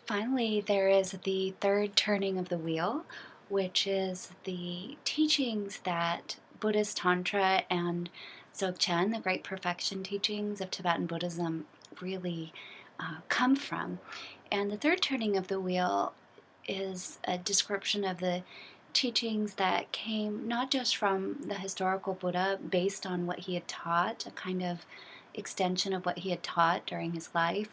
Finally, there is the third turning of the wheel, which is the teachings that Buddhist Tantra and Dzogchen, the great perfection teachings of Tibetan Buddhism, really come from. And the third turning of the wheel is a description of the teachings that came not just from the historical Buddha based on what he had taught, a kind of extension of what he had taught during his life,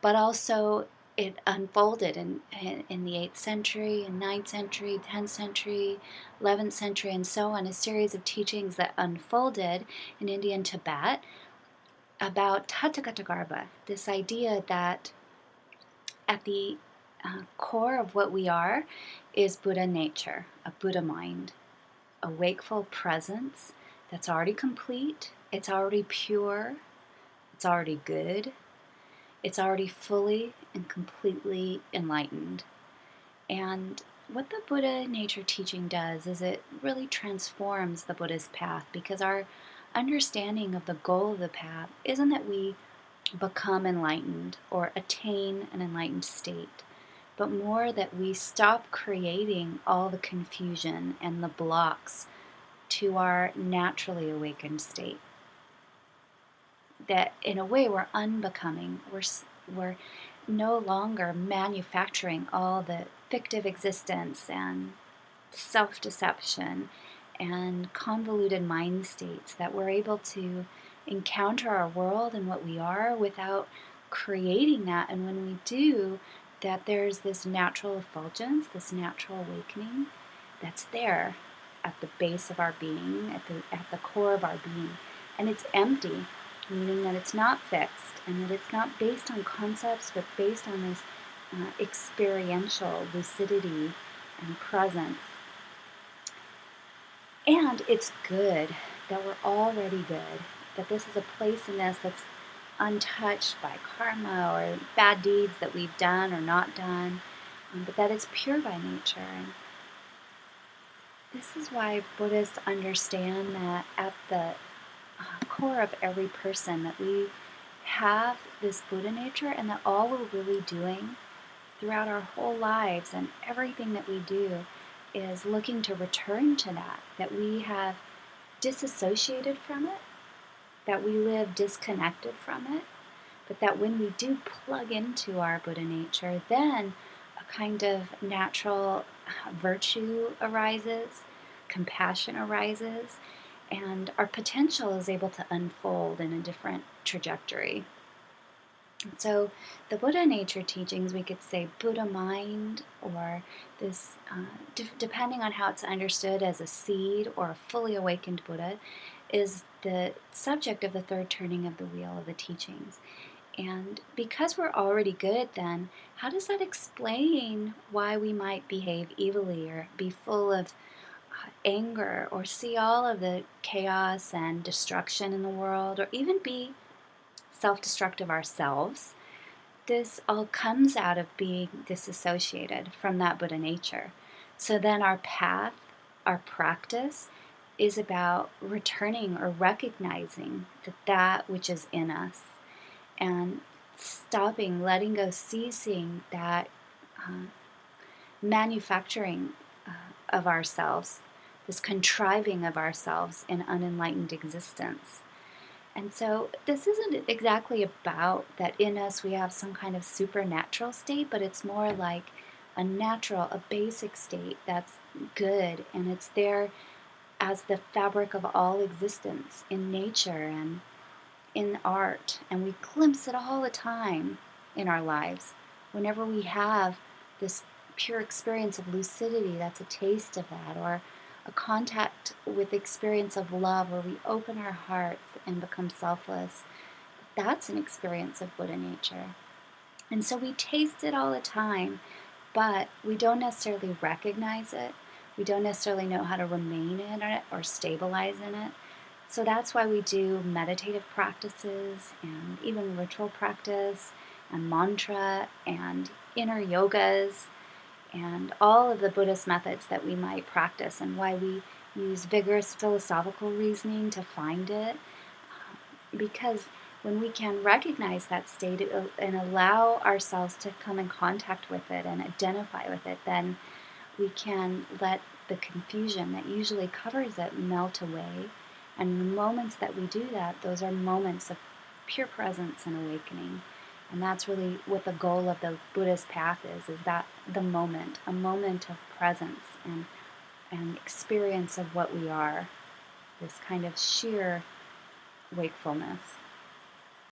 but also it unfolded in the 8th century, and 9th century, 10th century, 11th century, and so on, a series of teachings that unfolded in India and Tibet about Tathagata, this idea that at the core of what we are is Buddha nature, a Buddha mind, a wakeful presence that's already complete, it's already pure, it's already good, it's already fully and completely enlightened. And what the Buddha nature teaching does is it really transforms the Buddhist path, because our understanding of the goal of the path isn't that we become enlightened or attain an enlightened state, but more that we stop creating all the confusion and the blocks to our naturally awakened state. That in a way we're unbecoming, we're no longer manufacturing all the fictive existence and self-deception and convoluted mind states, that we're able to encounter our world and what we are without creating that. And when we do, that there's this natural effulgence, this natural awakening that's there at the base of our being, at the core of our being. And it's empty, meaning that it's not fixed and that it's not based on concepts, but based on this experiential lucidity and presence. And it's good, that we're already good, that this is a place in us that's untouched by karma or bad deeds that we've done or not done, but that it's pure by nature. And this is why Buddhists understand that at the core of every person, that we have this Buddha nature, and that all we're really doing throughout our whole lives and everything that we do is looking to return to that we have disassociated from it, that we live disconnected from it, but that when we do plug into our Buddha nature, then a kind of natural virtue arises, compassion arises, and our potential is able to unfold in a different trajectory. So the Buddha nature teachings, we could say Buddha mind, or this, depending on how it's understood as a seed or a fully awakened Buddha, is the subject of the third turning of the wheel of the teachings. And because we're already good, then how does that explain why we might behave evilly or be full of anger or see all of the chaos and destruction in the world, or even be self-destructive ourselves? This all comes out of being disassociated from that Buddha nature. So then our path, our practice, is about returning or recognizing that which is in us, and stopping, letting go, ceasing that manufacturing of ourselves, this contriving of ourselves in unenlightened existence. And so this isn't exactly about that in us we have some kind of supernatural state, but it's more like a natural, a basic state that's good, and it's there as the fabric of all existence in nature and in art, and we glimpse it all the time in our lives. Whenever we have this pure experience of lucidity, that's a taste of that, or a contact with experience of love where we open our hearts and become selfless, that's an experience of Buddha nature. And so we taste it all the time, but we don't necessarily recognize it. We don't necessarily know how to remain in it or stabilize in it. So that's why we do meditative practices and even ritual practice and mantra and inner yogas and all of the Buddhist methods that we might practice, and why we use vigorous philosophical reasoning to find it. Because when we can recognize that state and allow ourselves to come in contact with it and identify with it, then we can let the confusion that usually covers it melt away. And the moments that we do that, those are moments of pure presence and awakening. And that's really what the goal of the Buddhist path is that the moment, a moment of presence and experience of what we are, this kind of sheer wakefulness.